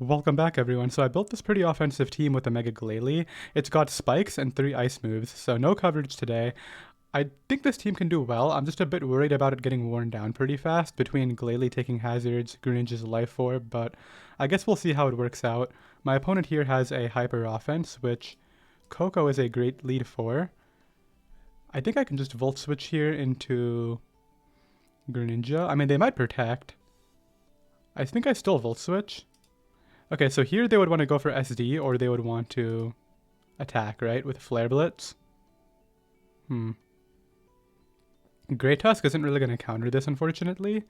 Welcome back, everyone. So I built this pretty offensive team with a Mega Glalie. It's got spikes and 3 ice moves, so no coverage today. I think this team can do well. I'm just a bit worried about it getting worn down pretty fast between Glalie taking hazards, Greninja's life orb, but I guess we'll see how it works out. My opponent here has a hyper offense, which Coco is a great lead for. I think I can just Volt Switch here into Greninja. I mean, they might protect. I think I still Volt Switch. Okay, so here they would want to go for SD, or they would want to attack, right, with Flare Blitz. Great Tusk isn't really going to counter this, unfortunately.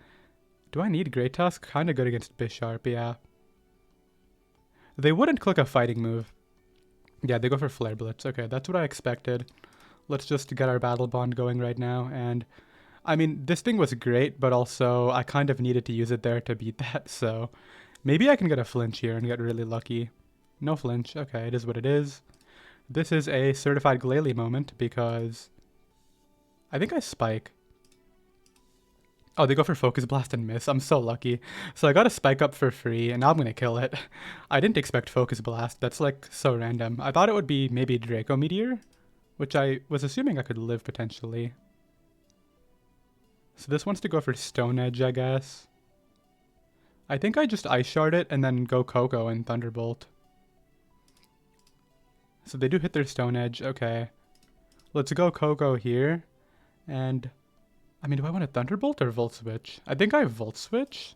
Do I need Great Tusk? Kind of good against Bisharp, yeah. They wouldn't click a fighting move. Yeah, they go for Flare Blitz. Okay, that's what I expected. Let's just get our Battle Bond going right now, and I mean, this thing was great, but also I kind of needed to use it there to beat that, so maybe I can get a flinch here and get really lucky. No flinch. Okay, it is what it is. This is a certified Glalie moment because I think I spike. Oh, they go for Focus Blast and miss. I'm so lucky. So I got a spike up for free, and now I'm going to kill it. I didn't expect Focus Blast. That's like so random. I thought it would be maybe Draco Meteor, which I was assuming I could live potentially. So this wants to go for Stone Edge, I guess. I think I just Ice Shard it and then go Coco and Thunderbolt. So they do hit their Stone Edge. Okay. Let's go Coco here. And, I mean, do I want to Thunderbolt or Volt Switch? I think I Volt Switch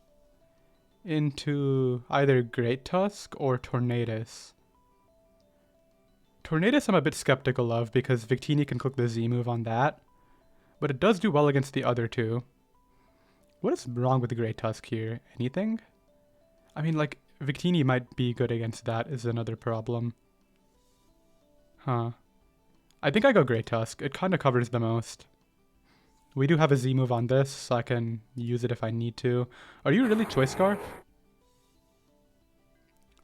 into either Great Tusk or Tornadus. Tornadus I'm a bit skeptical of because Victini can click the Z move on that. But it does do well against the other two. What is wrong with the Great Tusk here? Anything? I mean, like, Victini might be good against that is another problem. Huh. I think I go Great Tusk. It kind of covers the most. We do have a Z move on this, so I can use it if I need to. Are you really Choice Scarf?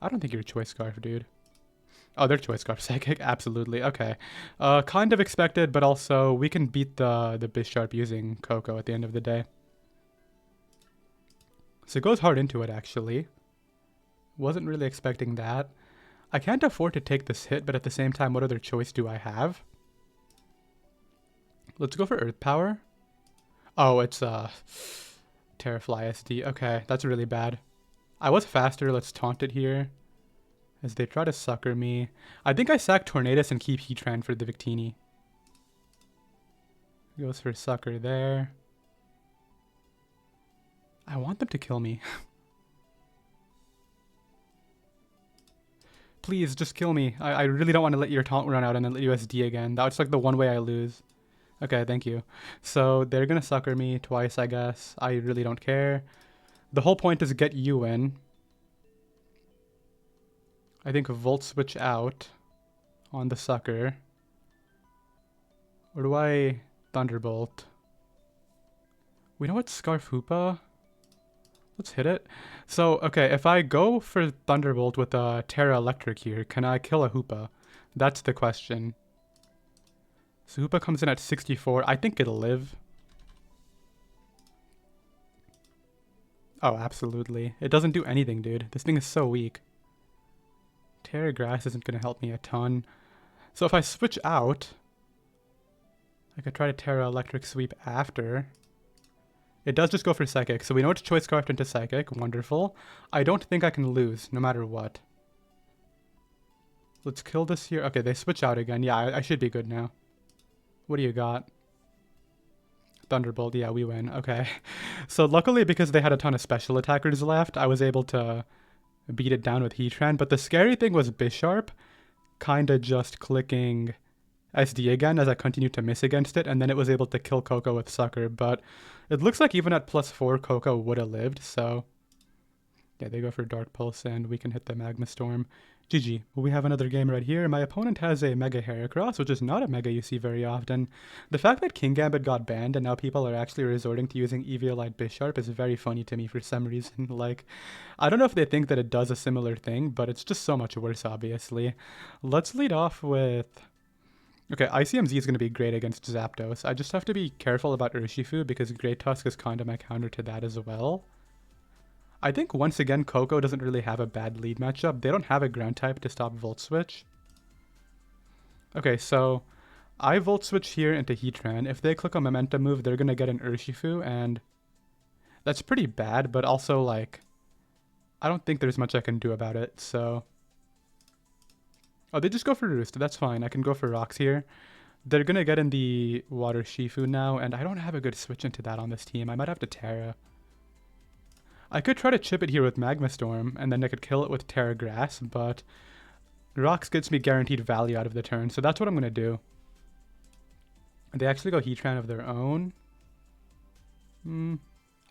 I don't think you're Choice Scarf, dude. Oh, they're Choice Scarf Psychic? Absolutely. Okay. Kind of expected, but also we can beat the Bisharp using Coco at the end of the day. So it goes hard into it, actually. Wasn't really expecting that. I can't afford to take this hit, but at the same time, what other choice do I have? Let's go for Earth Power. Oh, it's Terrafly SD. Okay, that's really bad. I was faster. Let's taunt it here as they try to sucker me. I think I sack Tornadus and keep Heatran for the Victini. Goes for sucker there. I want them to kill me. Please, just kill me. I really don't want to let your taunt run out and then let you SD again. That's like the one way I lose. Okay, thank you. So they're going to sucker me twice, I guess. I really don't care. The whole point is get you in. I think Volt Switch out on the sucker. Or do I Thunderbolt? We know what Scarf Hoopa? Let's hit it. So, okay, if I go for Thunderbolt with a Terra Electric here, can I kill a Hoopa? That's the question. So Hoopa comes in at 64. I think it'll live. Oh, absolutely. It doesn't do anything, dude. This thing is so weak. Terra Grass isn't going to help me a ton. So if I switch out, I could try to Terra Electric sweep after. It does just go for Psychic, so we know it's Choice Scarfed into Psychic. Wonderful. I don't think I can lose, no matter what. Let's kill this here. Okay, they switch out again. Yeah, I should be good now. What do you got? Thunderbolt. Yeah, we win. Okay. So luckily, because they had a ton of special attackers left, I was able to beat it down with Heatran. But the scary thing was Bisharp kind of just clicking SD again as I continued to miss against it, and then it was able to kill Coco with Sucker, but it looks like even at +4, Coco would have lived, so yeah, they go for Dark Pulse, and we can hit the Magma Storm. GG. We have another game right here. My opponent has a Mega Heracross, which is not a Mega you see very often. The fact that King Gambit got banned and now people are actually resorting to using Eviolite Bisharp is very funny to me for some reason. Like, I don't know if they think that it does a similar thing, but it's just so much worse, obviously. Let's lead off with... Okay, ICMZ is going to be great against Zapdos. I just have to be careful about Urshifu because Great Tusk is kind of my counter to that as well. I think once again, Coco doesn't really have a bad lead matchup. They don't have a ground type to stop Volt Switch. Okay, so I Volt Switch here into Heatran. If they click a Momentum move, they're going to get an Urshifu, and that's pretty bad, but also, like, I don't think there's much I can do about it, so... Oh, they just go for Roost. That's fine. I can go for Rocks here. They're going to get in the Water Shifu now, and I don't have a good switch into that on this team. I might have to Terra. I could try to chip it here with Magma Storm, and then I could kill it with Terra Grass, but Rocks gets me guaranteed value out of the turn, so that's what I'm going to do. They actually go Heatran of their own.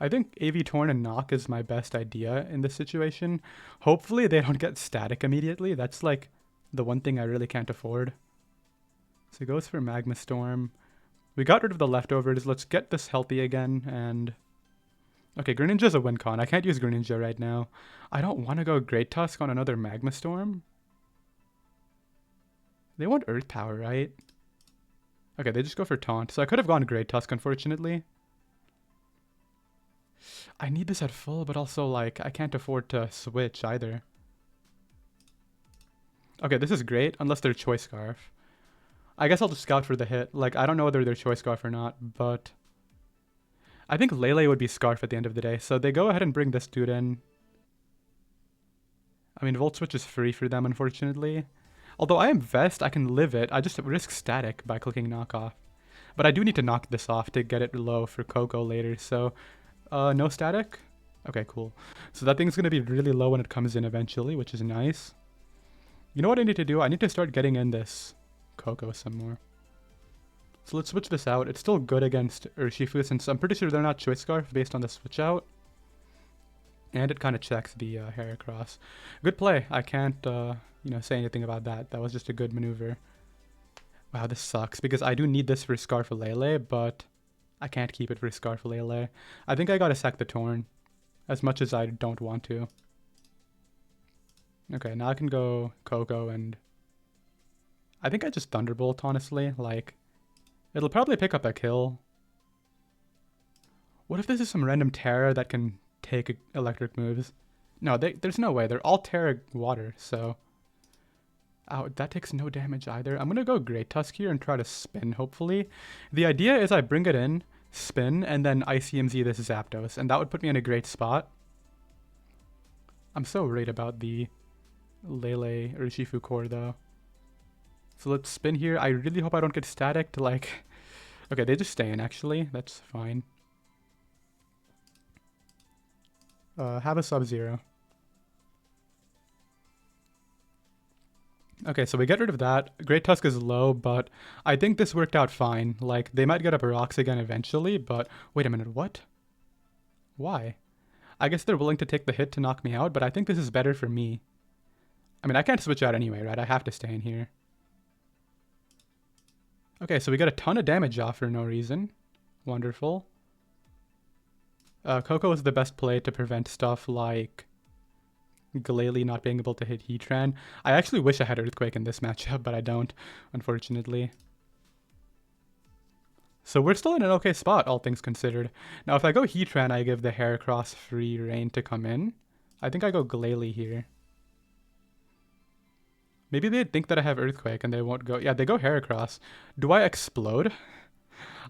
I think AV Torn and Knock is my best idea in this situation. Hopefully they don't get static immediately. That's like the one thing I really can't afford. So he goes for Magma Storm. We got rid of the leftovers. Let's get this healthy again, and... Okay, Greninja's a win con. I can't use Greninja right now. I don't want to go Great Tusk on another Magma Storm. They want Earth Power, right? Okay, they just go for Taunt. So I could have gone Great Tusk, unfortunately. I need this at full, but also, like, I can't afford to switch either. Okay, this is great, unless they're Choice Scarf. I guess I'll just scout for the hit. Like, I don't know whether they're Choice Scarf or not, but... I think Lele would be Scarf at the end of the day, so they go ahead and bring this dude in. I mean, Volt Switch is free for them, unfortunately. Although I am Vest, I can live it. I just risk static by clicking Knock Off. But I do need to knock this off to get it low for Coco later, so... no static? Okay, cool. So that thing's going to be really low when it comes in eventually, which is nice. You know what I need to do? I need to start getting in this Coco some more. So let's switch this out. It's still good against Urshifu since I'm pretty sure they're not Choice Scarf based on the switch out. And it kind of checks the Heracross. Good play. I can't, you know, say anything about that. That was just a good maneuver. Wow, this sucks because I do need this for Scarfalele, but I can't keep it for Scarfalele. I think I gotta sack the Torn as much as I don't want to. Okay, now I can go Coco and... I think I just Thunderbolt, honestly. Like, it'll probably pick up a kill. What if this is some random Terra that can take electric moves? No, there's no way. They're all Terra Water, so... Oh, that takes no damage either. I'm gonna go Great Tusk here and try to spin, hopefully. The idea is I bring it in, spin, and then ICMZ this Zapdos, and that would put me in a great spot. I'm so worried about the Lele Urshifu core, though. So let's spin here. I really hope I don't get static to, like... Okay, they just stay in, actually. That's fine. Have a Sub-Zero. Okay, so we get rid of that. Great Tusk is low, but I think this worked out fine. Like, they might get up Rocks again eventually, but... Wait a minute, what? Why? I guess they're willing to take the hit to knock me out, but I think this is better for me. I mean, I can't switch out anyway, right? I have to stay in here. Okay, so we got a ton of damage off for no reason. Wonderful. Coco is the best play to prevent stuff like Glalie not being able to hit Heatran. I actually wish I had Earthquake in this matchup, but I don't, unfortunately. So we're still in an okay spot, all things considered. Now, if I go Heatran, I give the Heracross free reign to come in. I think I go Glalie here. Maybe they'd think that I have Earthquake and they won't go... Yeah, they go Heracross. Do I explode?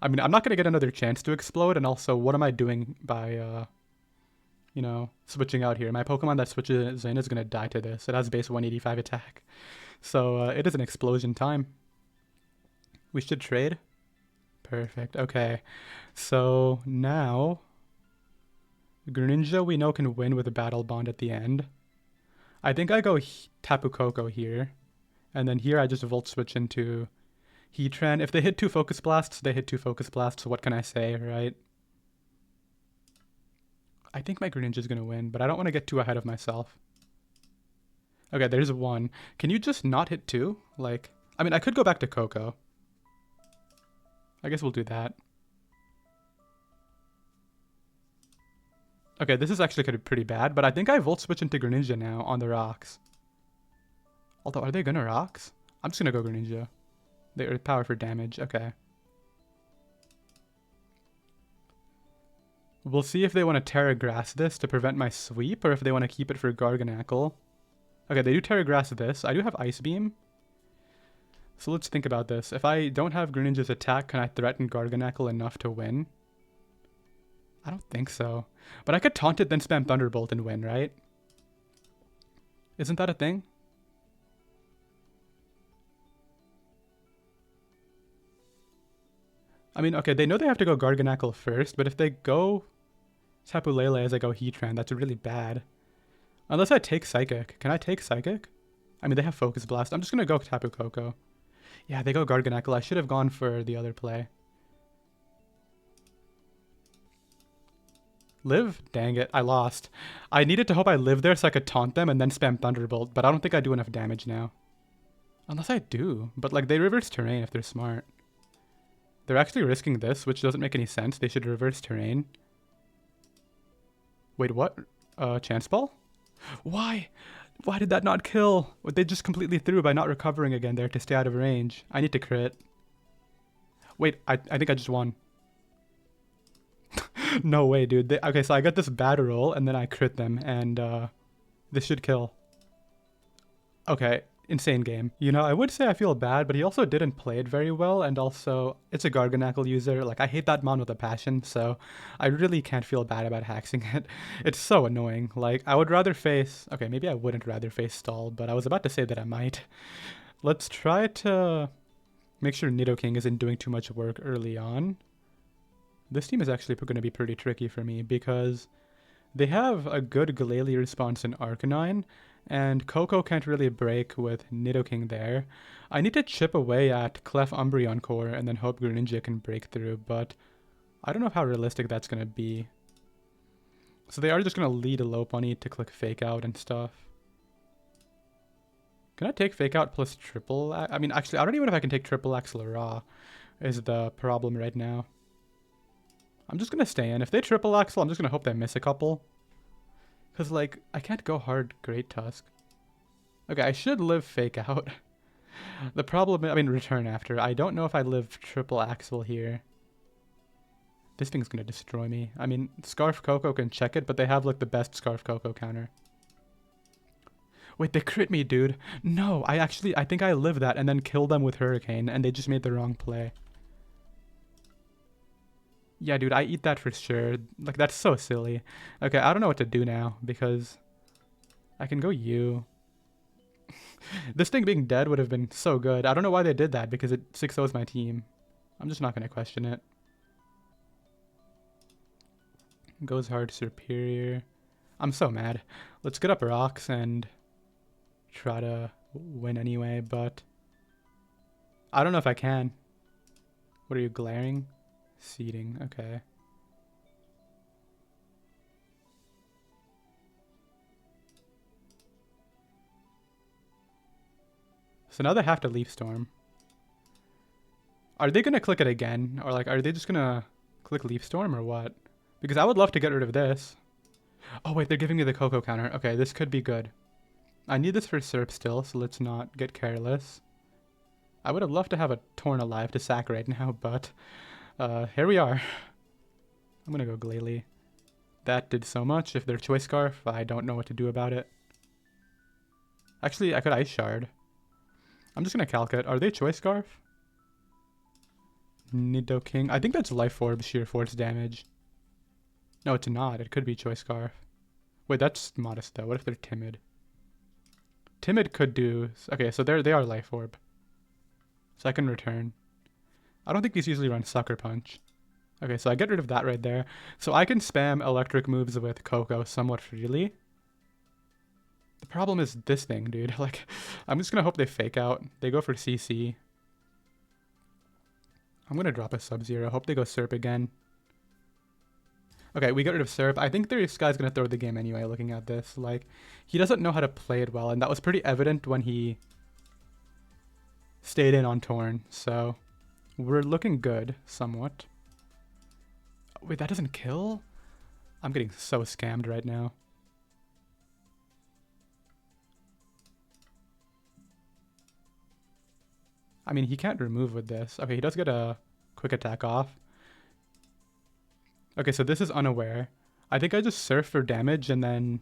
I mean, I'm not going to get another chance to explode, and also, what am I doing by, you know, switching out here? My Pokemon that switches in is going to die to this. It has base 185 attack. So, it is an explosion time. We should trade. Perfect. Okay. So, now... Greninja we know can win with a Battle Bond at the end. I think I go Tapu Koko here. And then here I just Volt Switch into Heatran. If they hit 2 Focus Blasts, they hit 2 Focus Blasts. So what can I say, right? I think my Greninja's going to win, but I don't want to get too ahead of myself. Okay, there's 1. Can you just not hit 2? Like, I mean, I could go back to Koko. I guess we'll do that. Okay, this is actually pretty bad, but I think I Volt Switch into Greninja now on the Rocks. Although, are they gonna Rocks? I'm just gonna go Greninja. They Earth Power for damage, okay. We'll see if they want to Terra Grass this to prevent my sweep, or if they want to keep it for Garganackle. Okay, they do Terra Grass this. I do have Ice Beam. So let's think about this. If I don't have Greninja's attack, can I threaten Garganackle enough to win? I don't think so. But I could taunt it, then spam Thunderbolt and win, right? Isn't that a thing? I mean, okay, they know they have to go Garganackle first, but if they go Tapu Lele as I go Heatran, that's really bad. Unless I take Psychic. Can I take Psychic? I mean, they have Focus Blast. I'm just going to go Tapu Koko. Yeah, they go Garganackle. I should have gone for the other play. Live? Dang it, I lost. I needed to hope I lived there so I could taunt them and then spam Thunderbolt, but I don't think I do enough damage now. Unless I do, but like they reverse terrain if they're smart. They're actually risking this, which doesn't make any sense. They should reverse terrain. Wait, what? Chance Ball? Why? Why did that not kill? They just completely threw by not recovering again there to stay out of range. I need to crit. Wait, I think I just won. No way, dude. Okay, so I got this bad roll, and then I crit them, and this should kill. Okay, insane game. You know, I would say I feel bad, but he also didn't play it very well, and also, it's a Garganackle user. Like, I hate that mon with a passion, so I really can't feel bad about hexing it. It's so annoying. Like, I would rather face... Okay, maybe I wouldn't rather face Stall, but I was about to say that I might. Let's try to make sure Nidoking isn't doing too much work early on. This team is actually going to be pretty tricky for me because they have a good Glalie response in Arcanine, and Koko can't really break with Nidoking there. I need to chip away at Clef Umbreon Core and then hope Greninja can break through, but I don't know how realistic that's going to be. So they are just going to lead a Lopunny to click Fake Out and stuff. Can I take Fake Out plus triple? I mean, actually, I don't even know if I can take triple Axle Raw is the problem right now. I'm just going to stay in. If they triple Axle, I'm just going to hope they miss a couple. Because, like, I can't go hard Great Tusk. Okay, I should live Fake Out. The problem, I mean, return after. I don't know if I live triple Axle here. This thing's going to destroy me. I mean, Scarf Koko can check it, but they have, like, the best Scarf Koko counter. Wait, they crit me, dude. No, I think I lived that and then killed them with Hurricane, and they just made the wrong play. Yeah, dude, I eat that for sure. Like, that's so silly. Okay, I don't know what to do now, because I can go U. This thing being dead would have been so good. I don't know why they did that, because it 6-0s my team. I'm just not going to question it. Goes hard Superior. I'm so mad. Let's get up rocks and try to win anyway, but I don't know if I can. What are you, glaring? Seeding, okay. So now they have to Leaf Storm. Are they gonna click it again? Or like, are they just gonna click Leaf Storm or what? Because I would love to get rid of this. Oh wait, they're giving me the Koko counter. Okay, this could be good. I need this for Serp still, so let's not get careless. I would have loved to have a Torn alive to sack right now, but here we are. I'm gonna go Glalie. That did so much. If they're Choice Scarf, I don't know what to do about it. Actually, I could Ice Shard. I'm just gonna Calc it. Are they Choice Scarf? Nidoking. I think that's Life Orb sheer force damage. No, it's not. It could be Choice Scarf. Wait, that's modest though. What if they're Timid? Timid could do... Okay, so they are Life Orb. So I can return. I don't think these usually run Sucker Punch. Okay, so I get rid of that right there. So I can spam electric moves with Koko somewhat freely. The problem is this thing, dude. Like, I'm just gonna hope they Fake Out. They go for CC. I'm gonna drop a Sub-Zero. Hope they go Serp again. Okay, we got rid of Serp. I think this guy's gonna throw the game anyway, looking at this. Like, he doesn't know how to play it well, and that was pretty evident when he stayed in on Torn. So, we're looking good, somewhat. Wait, that doesn't kill? I'm getting so scammed right now. I mean, he can't remove with this. Okay, he does get a quick attack off. Okay, so this is unaware. I think I just surf for damage and then...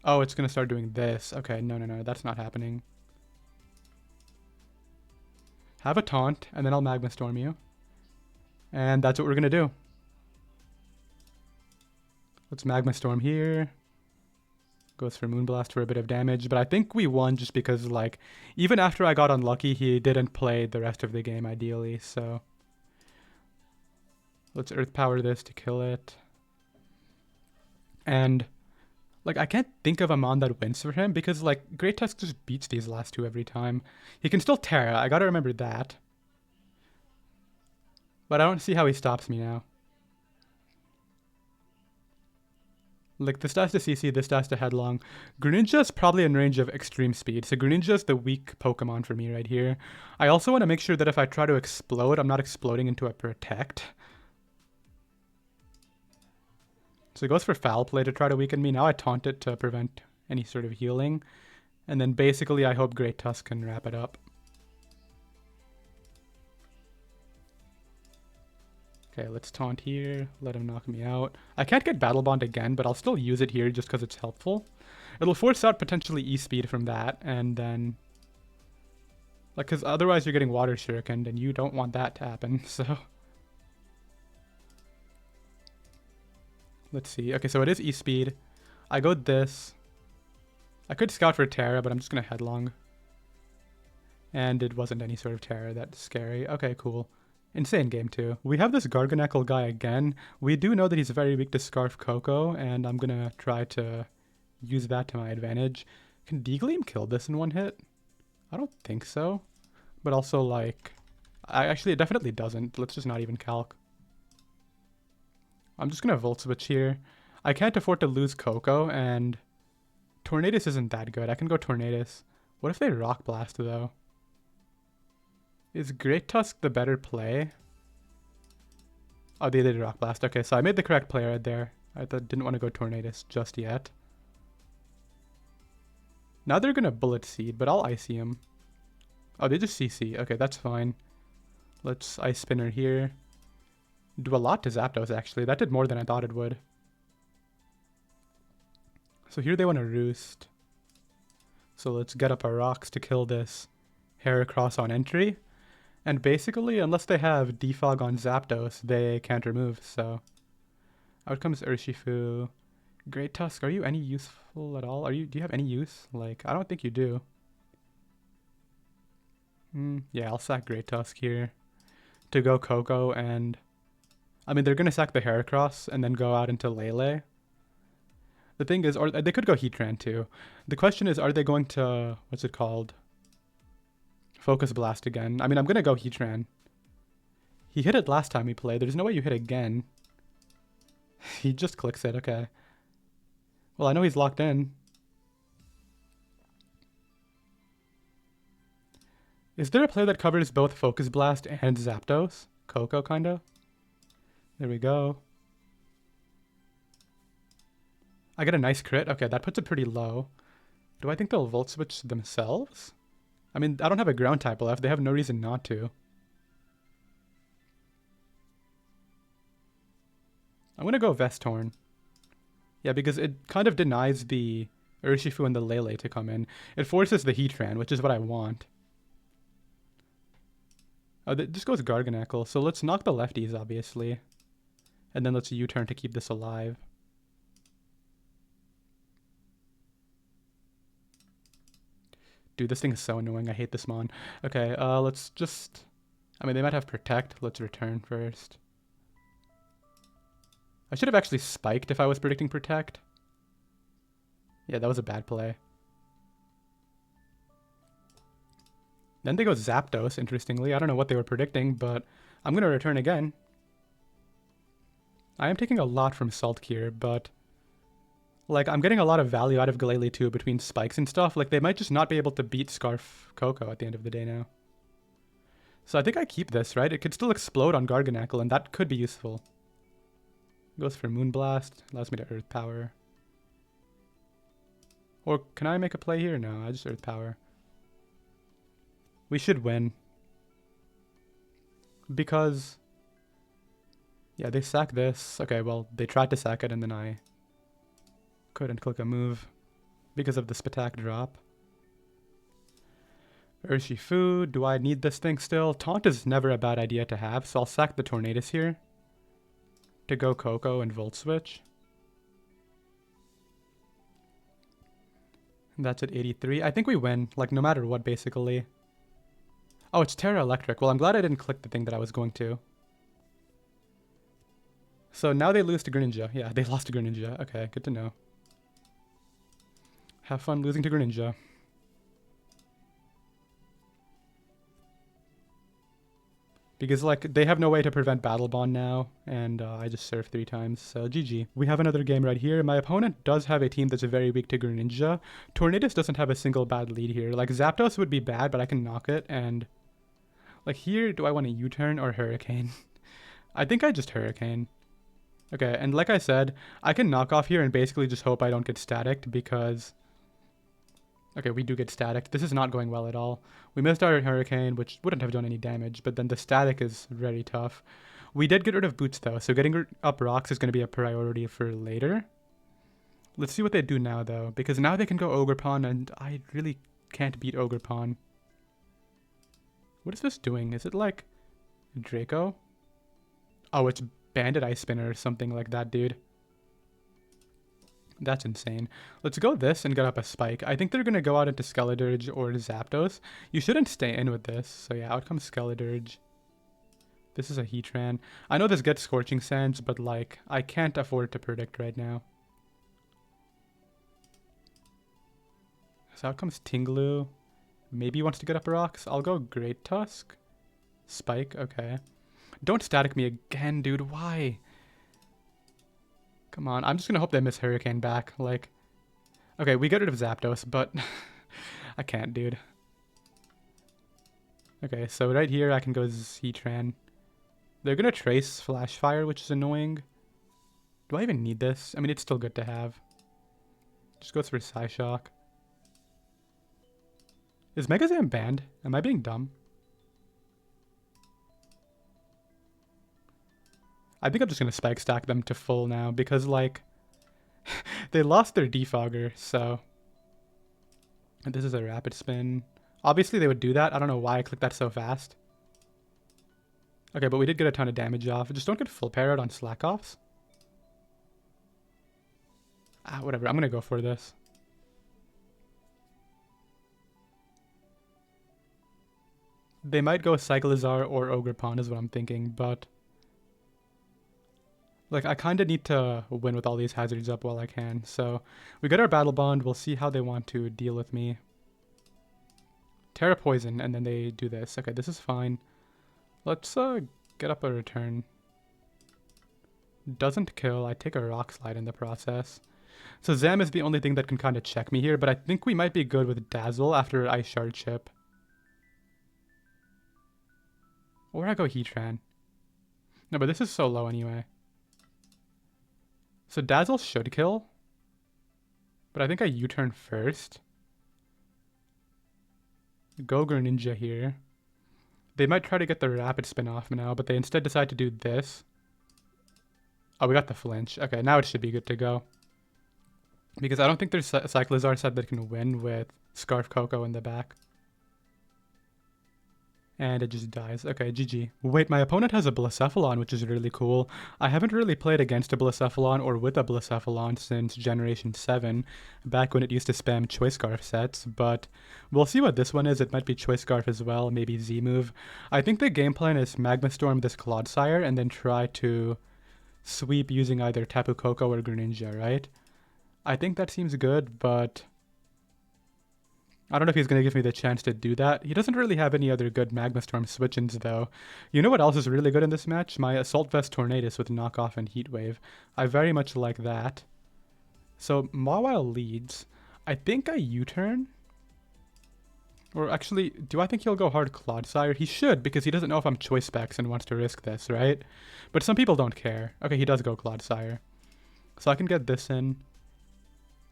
Oh, it's gonna start doing this. Okay, no, that's not happening. Have a taunt, and then I'll Magma Storm you. And that's what we're gonna do. Let's Magma Storm here. Goes for Moonblast for a bit of damage, but I think we won just because, like, even after I got unlucky, he didn't play the rest of the game ideally, so... Let's Earth Power this to kill it. And, like, I can't think of a mon that wins for him because, like, Great Tusk just beats these last two every time. He can still Terra, I gotta remember that. But I don't see how he stops me now. Like, this dies to CC, this dies to Headlong. Greninja's probably in range of extreme speed, so Greninja's the weak Pokemon for me right here. I also want to make sure that if I try to explode, I'm not exploding into a Protect. So he goes for Foul Play to try to weaken me. Now I taunt it to prevent any sort of healing. And then basically I hope Great Tusk can wrap it up. Okay, let's taunt here, let him knock me out. I can't get Battle Bond again, but I'll still use it here just because it's helpful. It'll force out potentially E-Speed from that, and then... Like, because otherwise you're getting Water Shurikened, and you don't want that to happen, so... Let's see. Okay, so it is E-Speed. I go this. I could Scout for Terra, but I'm just going to Headlong. And it wasn't any sort of Terra. That's scary. Okay, cool. Insane game too. We have this Garganacl guy again. We do know that he's very weak to Scarf Coco, and I'm gonna try to use that to my advantage. Can D-Gleam kill this in one hit? I don't think so. But also, like... Actually, it definitely doesn't. Let's just not even calc. I'm just gonna Volt Switch here. I can't afford to lose Coco, and... Tornadus isn't that good. I can go Tornadus. What if they Rock Blast, though? Is Great Tusk the better play? Oh, they did Rock Blast. Okay, so I made the correct play right there. I didn't want to go Tornadus just yet. Now they're going to Bullet Seed, but I'll Icy him. Oh, they just CC. Okay, that's fine. Let's Ice Spinner here. Do a lot to Zapdos, actually. That did more than I thought it would. So here they want to Roost. So let's get up our rocks to kill this Heracross on entry. And basically, unless they have Defog on Zapdos, they can't remove, so... Out comes Urshifu. Great Tusk, are you any useful at all? Do you have any use? Like, I don't think you do. Yeah, I'll sack Great Tusk here. To go Coco, and... I mean, they're gonna sack the Heracross, and then go out into Lele. The thing is, or they could go Heatran too. The question is, are they going to... What's it called? Focus Blast again. I mean, I'm going to go Heatran. He hit it last time we played. There's no way you hit again. He just clicks it. Okay. Well, I know he's locked in. Is there a play that covers both Focus Blast and Zapdos? Coco, kinda? There we go. I get a nice crit. Okay, that puts it pretty low. Do I think they'll Volt Switch themselves? I mean, I don't have a ground type left. They have no reason not to. I'm going to go Vestorn. Yeah, because it kind of denies the Urshifu and the Lele to come in. It forces the Heatran, which is what I want. Oh, that just goes Garganacl. So let's knock the lefties, obviously. And then let's U-turn to keep this alive. Dude, this thing is so annoying. I hate this mon. Okay, let's just... I mean, they might have Protect. Let's return first. I should have actually spiked if I was predicting Protect. Yeah, that was a bad play. Then they go Zapdos, interestingly. I don't know what they were predicting, but I'm going to return again. I am taking a lot from Salt here, but... Like, I'm getting a lot of value out of Glalie too between spikes and stuff. Like, they might just not be able to beat Scarf Coco at the end of the day now. So I think I keep this, right? It could still explode on Garganacl, and that could be useful. Goes for Moonblast. Allows me to Earth Power. Or can I make a play here? No, I just Earth Power. We should win. Because Yeah, they sack this. Okay, well, they tried to sack it and then I couldn't click a move because of the Spatak drop. Urshi food. Do I need this thing still? Taunt is never a bad idea to have, so I'll sack the Tornadus here to go Coco and Volt Switch. That's at 83. I think we win, like, no matter what, basically. Oh, it's Terra Electric. Well, I'm glad I didn't click the thing that I was going to. So now they lose to Greninja. Yeah, they lost to Greninja. Okay, good to know. Have fun losing to Greninja. Because, like, they have no way to prevent Battle Bond now, and I just surfed 3 times, so GG. We have another game right here. My opponent does have a team that's very weak to Greninja. Tornadus doesn't have a single bad lead here. Like, Zapdos would be bad, but I can knock it, and... Like, here, do I want a U-turn or Hurricane? I think I just Hurricane. Okay, and like I said, I can knock off here and basically just hope I don't get staticked, because... Okay, we do get static. This is not going well at all. We missed our Hurricane, which wouldn't have done any damage, but then the static is very tough. We did get rid of Boots, though, so getting up rocks is going to be a priority for later. Let's see what they do now, though, because now they can go Ogerpon, and I really can't beat Ogerpon. What is this doing? Is it like Draco? Oh, it's Bandit Ice Spinner or something like that, dude. That's insane. Let's go this and get up a Spike. I think they're going to go out into Skeledirge or Zapdos. You shouldn't stay in with this. So yeah, out comes Skeledirge. This is a Heatran. I know this gets Scorching Sands, but like, I can't afford to predict right now. So out comes Tinglu. Maybe he wants to get up rocks. I'll go Great Tusk. Spike, okay. Don't static me again, dude. Why? Come on, I'm just gonna hope they miss Hurricane back, like... Okay, we get rid of Zapdos, but... I can't, dude. Okay, so right here I can go Heatran. They're gonna Trace Flash Fire, which is annoying. Do I even need this? I mean, it's still good to have. Just goes for Psyshock. Is Megazam banned? Am I being dumb? I think I'm just going to Spike Stack them to full now because, like, they lost their Defogger, so... And this is a Rapid Spin. Obviously, they would do that. I don't know why I clicked that so fast. Okay, but we did get a ton of damage off. Just don't get full parried on Slack-Offs. Ah, whatever. I'm going to go for this. They might go Cyclizar or Ogerpon is what I'm thinking, but... Like, I kind of need to win with all these hazards up while I can. So, we get our Battle Bond. We'll see how they want to deal with me. Terra Poison, and then they do this. Okay, this is fine. Let's get up a return. Doesn't kill. I take a Rock Slide in the process. So, Zam is the only thing that can kind of check me here, but I think we might be good with Dazzle after Ice Shard Chip. Or I go Heatran. No, but this is so low anyway. So Dazzle should kill. But I think I U-turn first. Go Greninja here. They might try to get the Rapid Spin off now, but they instead decide to do this. Oh, we got the flinch. Okay, now it should be good to go. Because I don't think there's a Cyclizar set that can win with Scarf Coco in the back. And it just dies. Okay, GG. Wait, my opponent has a Blacephalon, which is really cool. I haven't really played against a Blacephalon or with a Blacephalon since Generation 7, back when it used to spam Choice Scarf sets, but we'll see what this one is. It might be Choice Scarf as well, maybe Z-move. I think the game plan is Magma Storm this Clodsire and then try to sweep using either Tapu Koko or Greninja, right? I think that seems good, but... I don't know if he's going to give me the chance to do that. He doesn't really have any other good Magma Storm switch-ins, though. You know what else is really good in this match? My Assault Vest Tornadus with Knockoff and Heat Wave. I very much like that. So, Mawile leads. I think I U-turn. Or actually, do I think he'll go hard Clodsire? He should, because he doesn't know if I'm Choice Specs and wants to risk this, right? But some people don't care. Okay, he does go Clodsire. So I can get this in.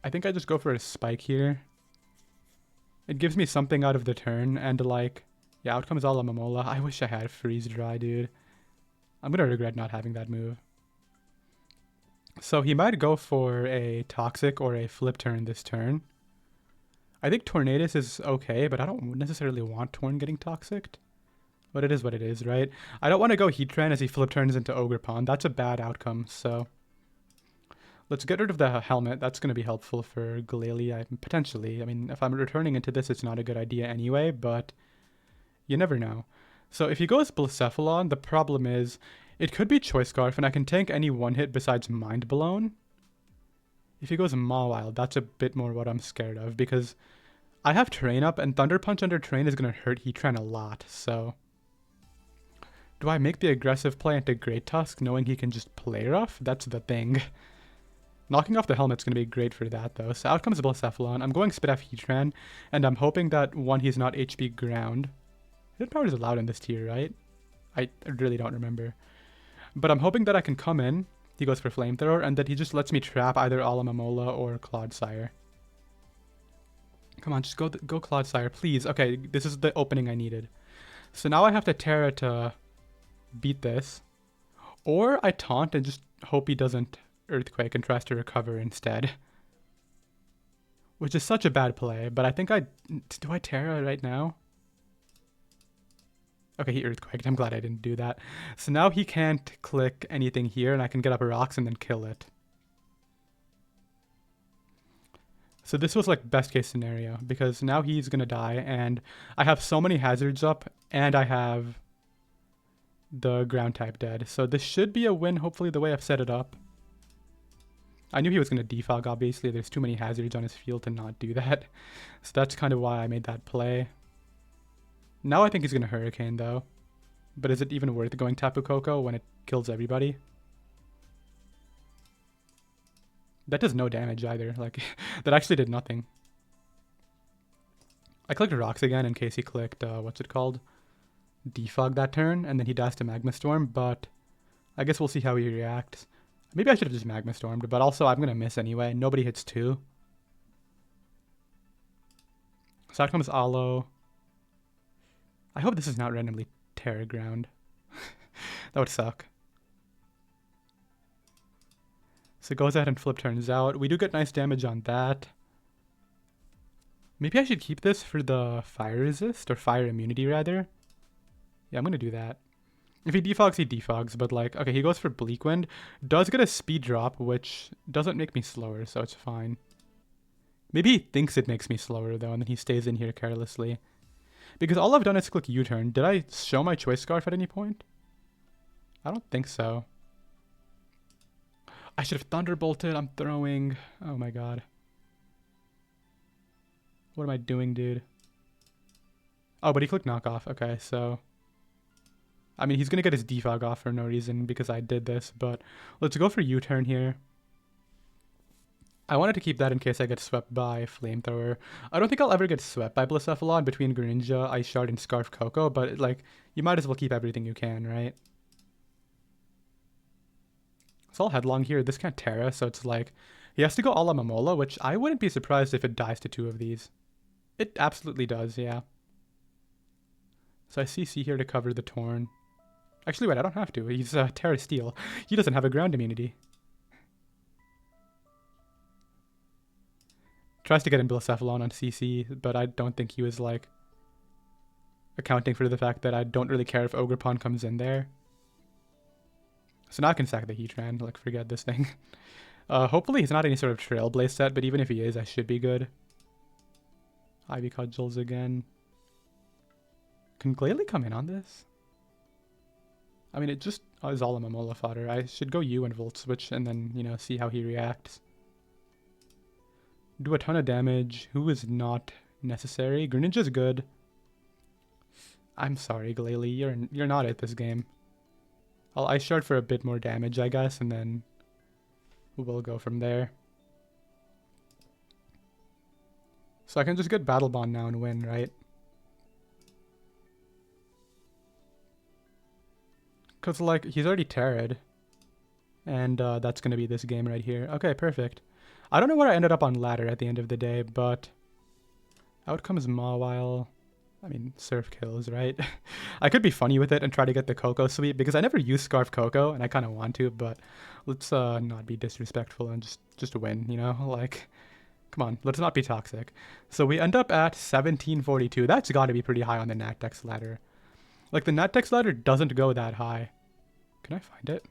I think I just go for a Spike here. It gives me something out of the turn, and like, yeah, out comes Alomomola. I wish I had Freeze Dry, dude. I'm going to regret not having that move. So he might go for a Toxic or a Flip turn this turn. I think Tornadus is okay, but I don't necessarily want Torn getting Toxic. But it is what it is, right? I don't want to go Heatran as he Flip turns into Ogerpon. That's a bad outcome, so... Let's get rid of the helmet. That's going to be helpful for Glalie, potentially. I mean, if I'm returning into this, it's not a good idea anyway, but you never know. So if he goes Blacephalon, the problem is it could be Choice Scarf, and I can tank any one hit besides Mind Blown. If he goes Mawile, that's a bit more what I'm scared of, because I have Terrain up, and Thunder Punch under Terrain is going to hurt Heatran a lot, so... Do I make the aggressive play into Great Tusk, knowing he can just play rough? That's the thing. Knocking off the helmet's going to be great for that, though. So out comes Blacephalon. I'm going Spit F Heatran, and I'm hoping that, one, he's not HP ground. Hidden Power is allowed in this tier, right? I really don't remember. But I'm hoping that I can come in, he goes for Flamethrower, and that he just lets me trap either Alomomola or Clodsire. Come on, just go Clodsire, please. Okay, this is the opening I needed. So now I have to Terra to beat this. Or I taunt and just hope he doesn't Earthquake and tries to recover instead. Which is such a bad play, but I think do I Terra right now? Okay, he Earthquaked. I'm glad I didn't do that. So now he can't click anything here, and I can get up rocks and then kill it. So this was like best case scenario, because now he's gonna die, and I have so many hazards up, and I have the ground type dead. So this should be a win, hopefully, the way I've set it up. I knew he was going to defog, obviously. There's too many hazards on his field to not do that. So that's kind of why I made that play. Now I think he's going to Hurricane, though. But is it even worth going Tapu Koko when it kills everybody? That does no damage either. Like, that actually did nothing. I clicked Rocks again in case he clicked, what's it called? Defog that turn, and then he dies to Magma Storm, but I guess we'll see how he reacts. Maybe I should have just Magma Stormed, but also I'm going to miss anyway. Nobody hits 2. So out comes Alo. I hope this is not randomly Terra Ground. That would suck. So it goes ahead and Flip turns out. We do get nice damage on that. Maybe I should keep this for the Fire Resist, or Fire Immunity rather. Yeah, I'm going to do that. If he defogs, he defogs, but like, okay, he goes for Bleak Wind. Does get a speed drop, which doesn't make me slower, so it's fine. Maybe he thinks it makes me slower, though, and then he stays in here carelessly. Because all I've done is click U-turn. Did I show my Choice Scarf at any point? I don't think so. I should have Thunderbolted. I'm throwing... Oh my god. What am I doing, dude? Oh, but he clicked Knockoff. Okay, so... I mean, he's going to get his defog off for no reason because I did this, but let's go for U-turn here. I wanted to keep that in case I get swept by Flamethrower. I don't think I'll ever get swept by Blacephalon between Greninja, Ice Shard, and Scarf Koko, but like, you might as well keep everything you can, right? It's all Headlong here. This can't Terra, so it's like, he has to go Alomomola, which I wouldn't be surprised if it dies to 2 of these. It absolutely does, yeah. So I CC here to cover the Torn. Actually, wait, I don't have to. He's Terra Steel. He doesn't have a ground immunity. Tries to get in Blacephalon on CC, but I don't think he was, like, accounting for the fact that I don't really care if Ogerpon comes in there. So now I can sack the Heatran, like, forget this thing. Hopefully he's not any sort of Trailblaze set, but even if he is, I should be good. Ivy Cudgels again. Can Glalie come in on this? I mean, it just is all a Momola fodder. I should go U and Volt Switch and then, you know, see how he reacts. Do a ton of damage. Who is not necessary? Greninja's good. I'm sorry, Glalie. You're not at this game. I'll Ice Shard for a bit more damage, I guess, and then we'll go from there. So I can just get Battle Bond now and win, right? Because, like, he's already Terra'd. And that's going to be this game right here. Okay, perfect. I don't know where I ended up on ladder at the end of the day, but out comes Mawile. I mean, surf kills, right? I could be funny with it and try to get the Coco sweep because I never use Scarf Coco and I kind of want to, but let's not be disrespectful and just win, you know? Like, come on, let's not be toxic. So we end up at 1742. That's got to be pretty high on the Natdex ladder. Like, the Natdex ladder doesn't go that high. Can I find it?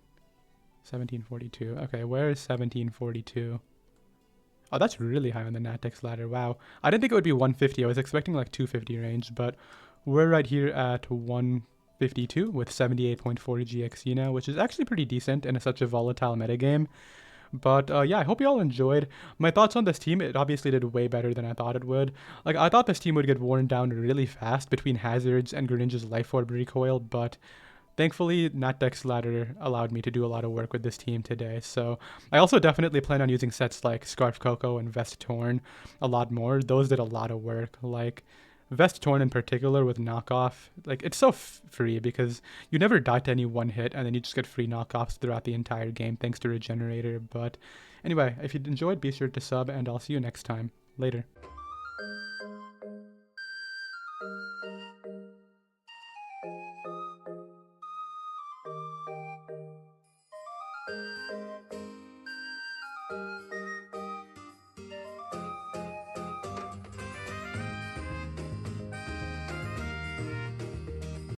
1742. Okay, where is 1742? Oh, that's really high on the Natdex ladder. Wow. I didn't think it would be 150. I was expecting like 250 range, but we're right here at 152 with 78.40 GXE now, which is actually pretty decent in such a volatile metagame. But yeah, I hope you all enjoyed. My thoughts on this team, it obviously did way better than I thought it would. Like, I thought this team would get worn down really fast between Hazards and Greninja's Life Orb recoil, but thankfully, Natdex Ladder allowed me to do a lot of work with this team today. So I also definitely plan on using sets like Scarf Coco and Vest Torn a lot more. Those did a lot of work. Like, Vest Torn in particular with knockoff, like, it's so free because you never die to any one hit and then you just get free knockoffs throughout the entire game thanks to Regenerator. But anyway, if you enjoyed, be sure to sub and I'll see you next time. Later.